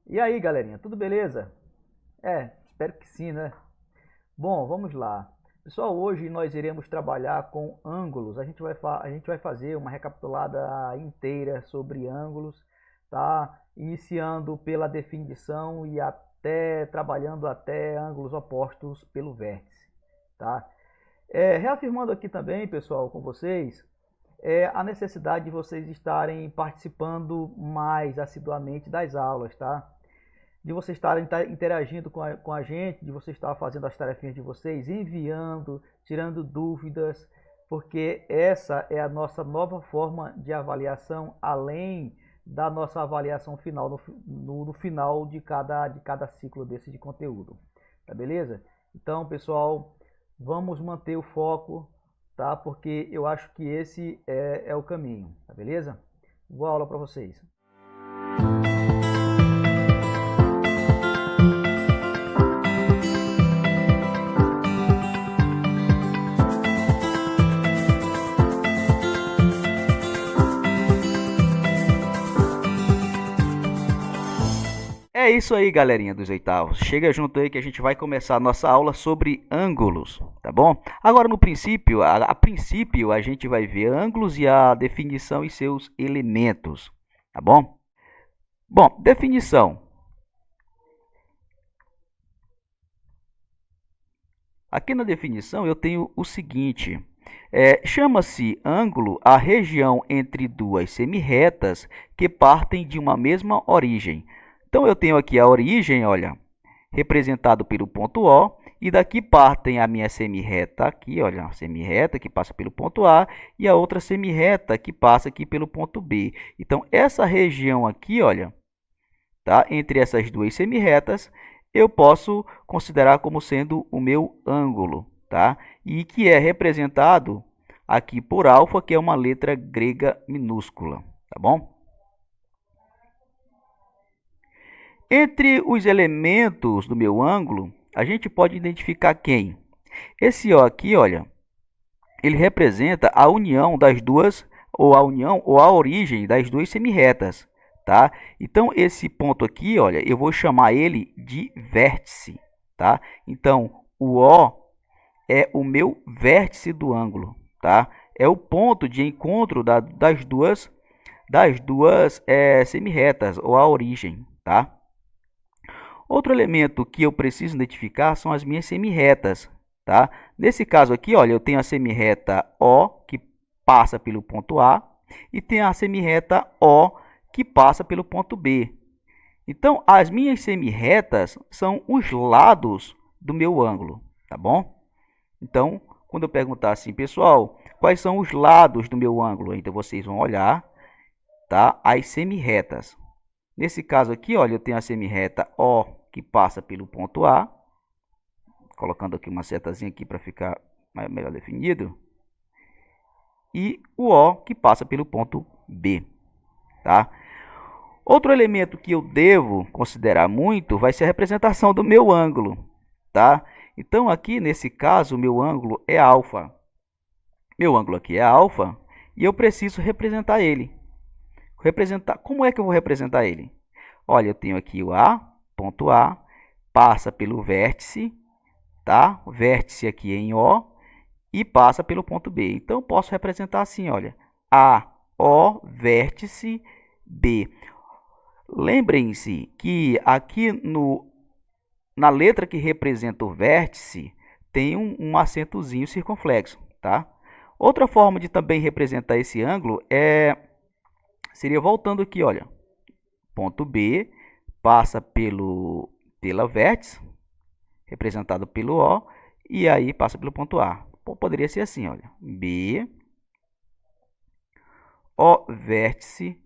E aí, galerinha, tudo beleza? Espero que sim, né? Bom, vamos lá. Pessoal, hoje nós iremos trabalhar com ângulos. A gente vai fazer uma recapitulada inteira sobre ângulos, tá? Iniciando pela definição e até trabalhando até ângulos opostos pelo vértice, tá? Reafirmando aqui também, pessoal, com vocês, a necessidade de vocês estarem participando mais assiduamente das aulas, tá? De vocês estarem interagindo com a gente, de vocês estar fazendo as tarefinhas de vocês, enviando, tirando dúvidas, porque essa é a nossa nova forma de avaliação, além da nossa avaliação final no final de cada ciclo desse de conteúdo. Tá beleza? Então, pessoal, vamos manter o foco, tá? Porque eu acho que esse é o caminho, tá beleza? Boa aula para vocês. É isso aí, galerinha dos oitavos. Chega junto aí que a gente vai começar a nossa aula sobre ângulos, tá bom? Agora, no princípio, a princípio, a gente vai ver ângulos e a definição e seus elementos, tá bom? Bom, definição. Aqui na definição eu tenho o seguinte: chama-se ângulo a região entre duas semirretas que partem de uma mesma origem. Então eu tenho aqui a origem, olha, representado pelo ponto O, e daqui partem a minha semirreta aqui, olha, a semirreta que passa pelo ponto A e a outra semirreta que passa aqui pelo ponto B. Então essa região aqui, olha, tá? Entre essas duas semirretas, eu posso considerar como sendo o meu ângulo, tá? E que é representado aqui por alfa, que é uma letra grega minúscula, tá bom? Entre os elementos do meu ângulo, a gente pode identificar quem? Esse O aqui, olha, ele representa a união das duas, ou a união ou a origem das duas semirretas, tá? Então esse ponto aqui, olha, eu vou chamar ele de vértice, tá? Então o O é o meu vértice do ângulo, tá? É o ponto de encontro das duas semirretas ou a origem, tá? Outro elemento que eu preciso identificar são as minhas semirretas, tá? Nesse caso aqui, olha, eu tenho a semirreta O, que passa pelo ponto A, e tenho a semirreta O, que passa pelo ponto B. Então, as minhas semirretas são os lados do meu ângulo, tá bom? Então, quando eu perguntar assim, pessoal, quais são os lados do meu ângulo? Então, vocês vão olhar, tá, as semirretas. Nesse caso aqui, olha, eu tenho a semirreta O que passa pelo ponto A, colocando aqui uma setazinha aqui para ficar melhor definido, e o O que passa pelo ponto B, tá? Outro elemento que eu devo considerar muito vai ser a representação do meu ângulo, tá? Então aqui nesse caso, o meu ângulo é alfa. Meu ângulo aqui é alfa e eu preciso representar ele. Como é que eu vou representar ele? Olha, eu tenho aqui o A, ponto A, passa pelo vértice, tá? O vértice aqui é em O e passa pelo ponto B. Então, eu posso representar assim, olha, A, O, vértice, B. Lembrem-se que aqui na letra que representa o vértice, tem um acentozinho circunflexo, tá? Outra forma de também representar esse ângulo seria voltando aqui, olha, ponto B, passa pela vértice, representado pelo O, e aí passa pelo ponto A. Poderia ser assim, olha, B, O vértice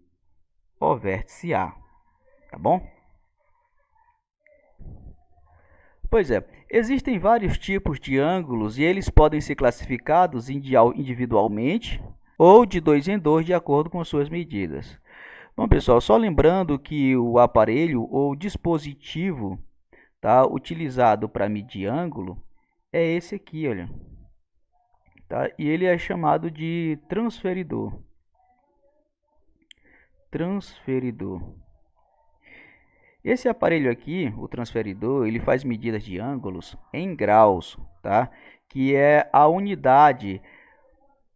A, tá bom? Pois é, existem vários tipos de ângulos e eles podem ser classificados individualmente ou de dois em dois de acordo com suas medidas. Bom, pessoal, só lembrando que o aparelho ou dispositivo, tá, utilizado para medir ângulo é esse aqui, olha, tá? E ele é chamado de transferidor. Esse aparelho aqui, o transferidor, ele faz medidas de ângulos em graus, tá? Que é a unidade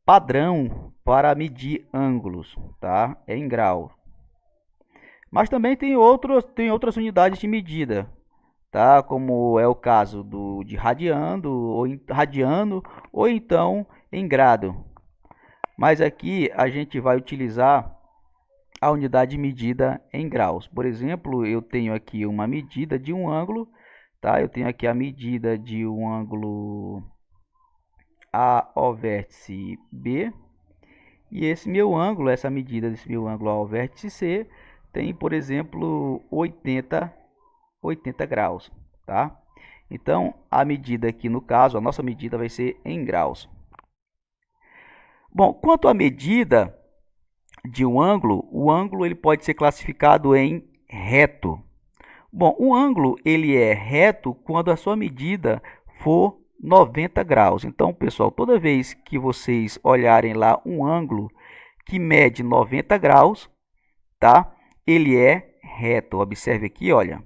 padrão para medir ângulos, tá? É em grau. Mas também tem outras unidades de medida, tá? Como é o caso de radiano ou então em grado. Mas aqui a gente vai utilizar a unidade de medida em graus. Por exemplo, eu tenho aqui uma medida de um ângulo, tá? Eu tenho aqui a medida de um ângulo A ao vértice B, e esse meu ângulo, essa medida desse meu ângulo ao vértice C, tem, por exemplo, 80 graus, tá? Então, a medida aqui, no caso, a nossa medida vai ser em graus. Bom, quanto à medida de um ângulo, o ângulo ele pode ser classificado em reto. Bom, o ângulo ele é reto quando a sua medida for 90 graus. Então, pessoal, toda vez que vocês olharem lá um ângulo que mede 90 graus, tá? Ele é reto. Observe aqui, olha.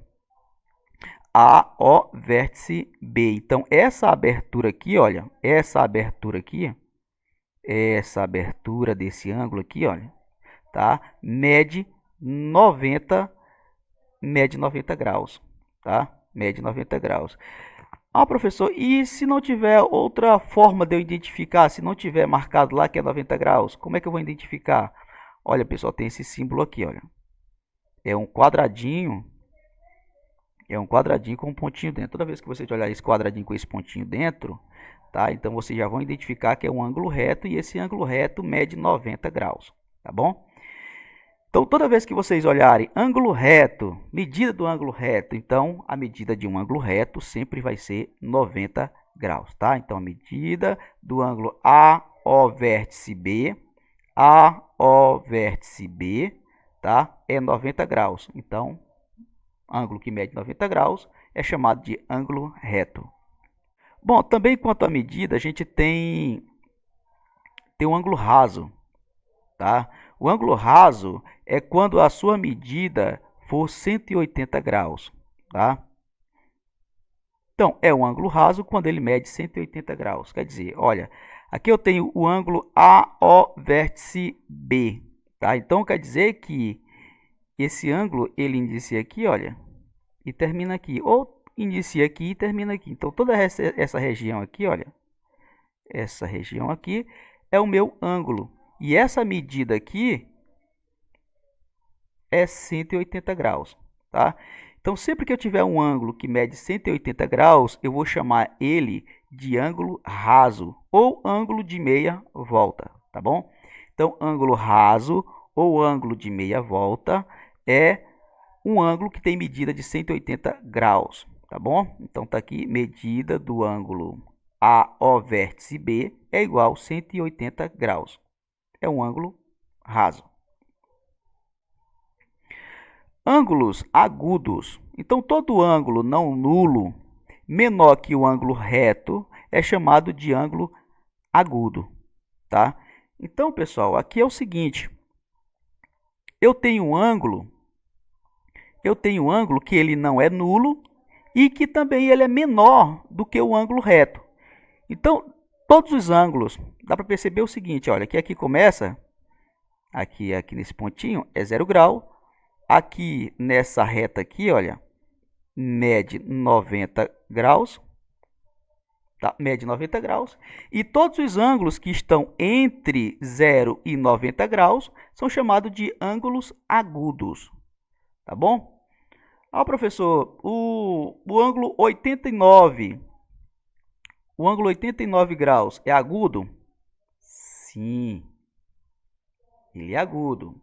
A, O, vértice B. Então, essa abertura aqui, olha, essa abertura desse ângulo aqui, olha, tá? Mede 90 graus, tá? Mede 90 graus. Ah, professor, e se não tiver outra forma de eu identificar, se não tiver marcado lá que é 90 graus, como é que eu vou identificar? Olha, pessoal, tem esse símbolo aqui, olha. É um quadradinho com um pontinho dentro. Toda vez que você olhar esse quadradinho com esse pontinho dentro, tá? Então vocês já vão identificar que é um ângulo reto e esse ângulo reto mede 90 graus, tá bom? Então, toda vez que vocês olharem ângulo reto, medida do ângulo reto, então a medida de um ângulo reto sempre vai ser 90 graus, tá? Então, a medida do ângulo AO vértice B, tá? É 90 graus. Então, ângulo que mede 90 graus é chamado de ângulo reto. Bom, também quanto à medida, a gente tem um ângulo raso, tá? O ângulo raso é quando a sua medida for 180 graus, tá? Então, é um ângulo raso quando ele mede 180 graus. Quer dizer, olha, aqui eu tenho o ângulo AO vértice B, tá? Então, quer dizer que esse ângulo, ele inicia aqui, olha, e termina aqui. Ou inicia aqui e termina aqui. Então, toda essa região aqui, olha, essa região aqui é o meu ângulo. E essa medida aqui é 180 graus, tá? Então, sempre que eu tiver um ângulo que mede 180 graus, eu vou chamar ele de ângulo raso ou ângulo de meia volta, tá bom? Então, ângulo raso ou ângulo de meia volta é um ângulo que tem medida de 180 graus, tá bom? Então, tá aqui, medida do ângulo AO vértice B é igual a 180 graus. É um ângulo raso. Ângulos agudos. Então, todo ângulo não nulo menor que o ângulo reto é chamado de ângulo agudo, tá? Então, pessoal, aqui é o seguinte. Eu tenho um ângulo que ele não é nulo e que também ele é menor do que o ângulo reto. Então, todos os ângulos, dá para perceber o seguinte, olha, que aqui começa, aqui nesse pontinho, é 0 grau. Aqui nessa reta aqui, olha, mede 90 graus, tá? Mede 90 graus. E todos os ângulos que estão entre 0 e 90 graus são chamados de ângulos agudos, tá bom? Ah, professor, o ângulo 89, o ângulo 89 graus é agudo? Sim, ele é agudo.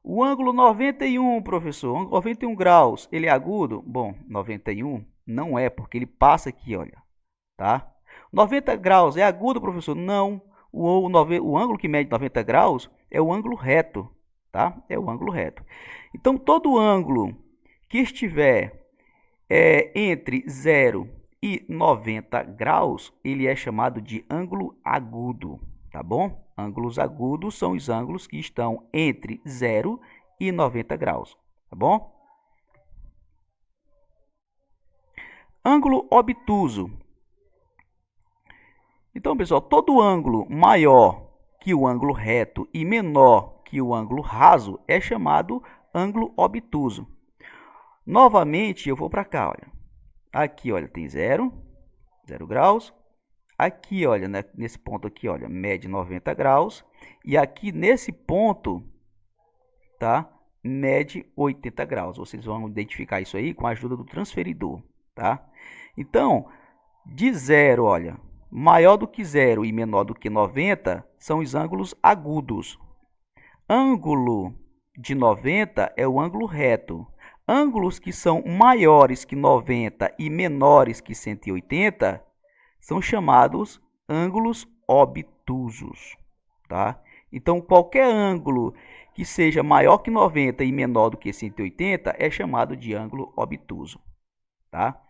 O ângulo 91, professor, 91 graus, ele é agudo? Bom, 91 não é, porque ele passa aqui, olha, tá? 90 graus é agudo, professor? Não. O ângulo que mede 90 graus é o ângulo reto, tá? É o ângulo reto. Então, todo ângulo que estiver entre 0 e 90 graus, ele é chamado de ângulo agudo, tá bom? Ângulos agudos são os ângulos que estão entre 0 e 90 graus, tá bom? Ângulo obtuso. Então, pessoal, todo ângulo maior que o ângulo reto e menor que o ângulo raso é chamado ângulo obtuso. Novamente, eu vou para cá, olha. Aqui, olha, tem 0 graus. Aqui, olha, né, nesse ponto aqui, olha, mede 90 graus. E aqui nesse ponto, tá, mede 80 graus. Vocês vão identificar isso aí com a ajuda do transferidor, tá? Então, de 0, olha, maior do que 0 e menor do que 90 são os ângulos agudos. Ângulo de 90 é o ângulo reto. Ângulos que são maiores que 90 e menores que 180 são chamados ângulos obtusos, tá? Então, qualquer ângulo que seja maior que 90 e menor do que 180 é chamado de ângulo obtuso, tá?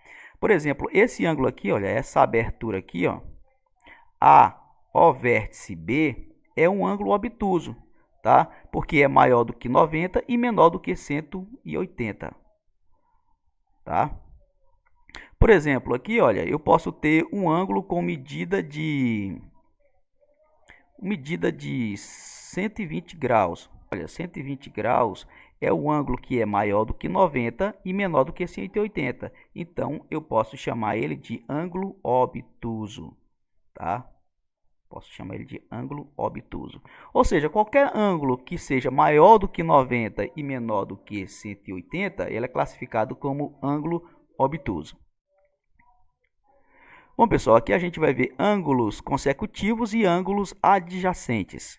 Por exemplo, esse ângulo aqui, olha, essa abertura aqui, ó, A, O vértice B, é um ângulo obtuso, tá? Porque é maior do que 90 e menor do que 180, tá? Por exemplo, aqui, olha, eu posso ter um ângulo com medida de 120 graus. Olha, 120 graus é o ângulo que é maior do que 90 e menor do que 180. Então, eu posso chamar ele de ângulo obtuso, tá? Posso chamar ele de ângulo obtuso. Ou seja, qualquer ângulo que seja maior do que 90 e menor do que 180, ele é classificado como ângulo obtuso. Bom, pessoal, aqui a gente vai ver ângulos consecutivos e ângulos adjacentes.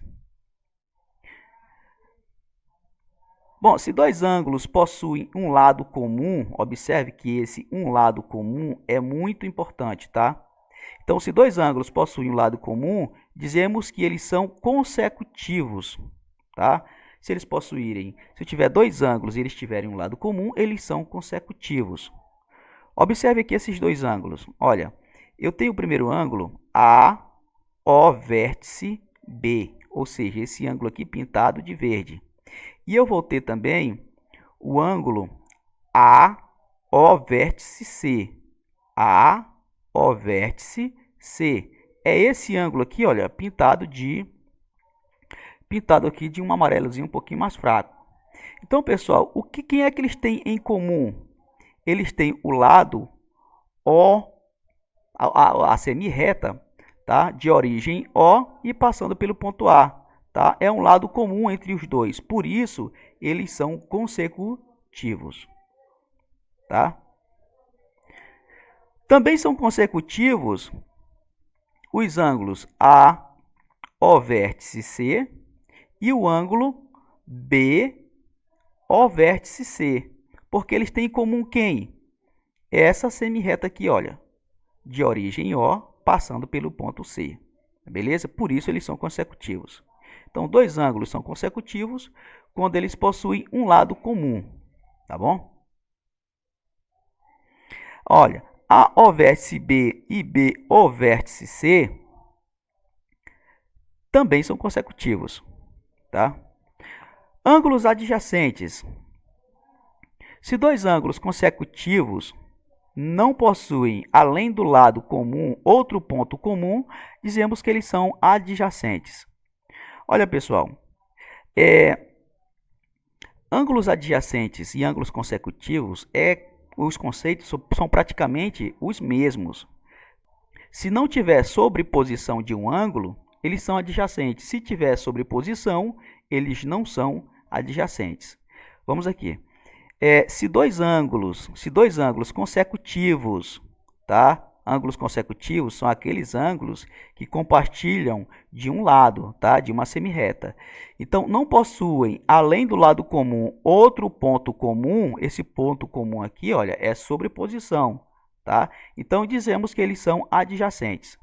Bom, se dois ângulos possuem um lado comum, observe que esse um lado comum é muito importante, tá? Então, se dois ângulos possuem um lado comum, dizemos que eles são consecutivos, tá? Se eu tiver dois ângulos e eles tiverem um lado comum, eles são consecutivos. Observe aqui esses dois ângulos. Olha, eu tenho o primeiro ângulo A, O vértice B, ou seja, esse ângulo aqui pintado de verde. E eu vou ter também o ângulo A, O vértice C. A, O vértice C. É esse ângulo aqui, olha, pintado aqui de um amarelozinho um pouquinho mais fraco. Então, pessoal, quem é que eles têm em comum? Eles têm o lado O, a semirreta, tá? De origem O e passando pelo ponto A. Tá? É um lado comum entre os dois, por isso eles são consecutivos. Tá? Também são consecutivos os ângulos A, O vértice C e o ângulo B, O vértice C, porque eles têm em comum quem? Essa semirreta aqui, olha, de origem O, passando pelo ponto C. Beleza? Por isso eles são consecutivos. Então, dois ângulos são consecutivos quando eles possuem um lado comum, tá bom? Olha, AO vértice B e BO vértice C também são consecutivos, tá? Ângulos adjacentes. Se dois ângulos consecutivos não possuem, além do lado comum, outro ponto comum, dizemos que eles são adjacentes. Olha, pessoal, ângulos adjacentes e ângulos consecutivos, os conceitos são praticamente os mesmos. Se não tiver sobreposição de um ângulo, eles são adjacentes. Se tiver sobreposição, eles não são adjacentes. Vamos aqui. Se dois ângulos consecutivos, tá? Ângulos consecutivos são aqueles ângulos que compartilham de um lado, tá? De uma semirreta. Então, não possuem, além do lado comum, outro ponto comum. Esse ponto comum aqui, olha, é sobreposição, tá? Então, dizemos que eles são adjacentes.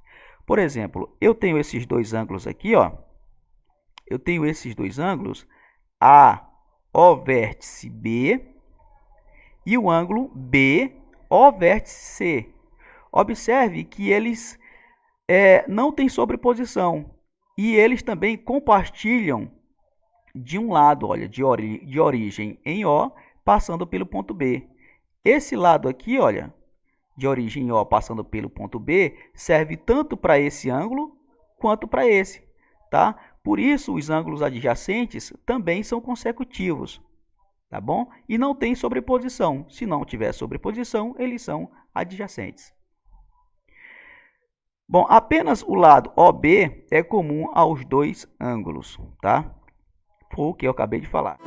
Por exemplo, eu tenho esses dois ângulos aqui, ó. Eu tenho esses dois ângulos, AO vértice B e o ângulo BO vértice C. Observe que eles não têm sobreposição e eles também compartilham de um lado, olha, de origem em O, passando pelo ponto B. Esse lado aqui, olha, de origem O passando pelo ponto B serve tanto para esse ângulo quanto para esse, tá? Por isso, os ângulos adjacentes também são consecutivos, tá bom? E não tem sobreposição. Se não tiver sobreposição, eles são adjacentes. Bom, apenas o lado OB é comum aos dois ângulos, tá? Foi o que eu acabei de falar.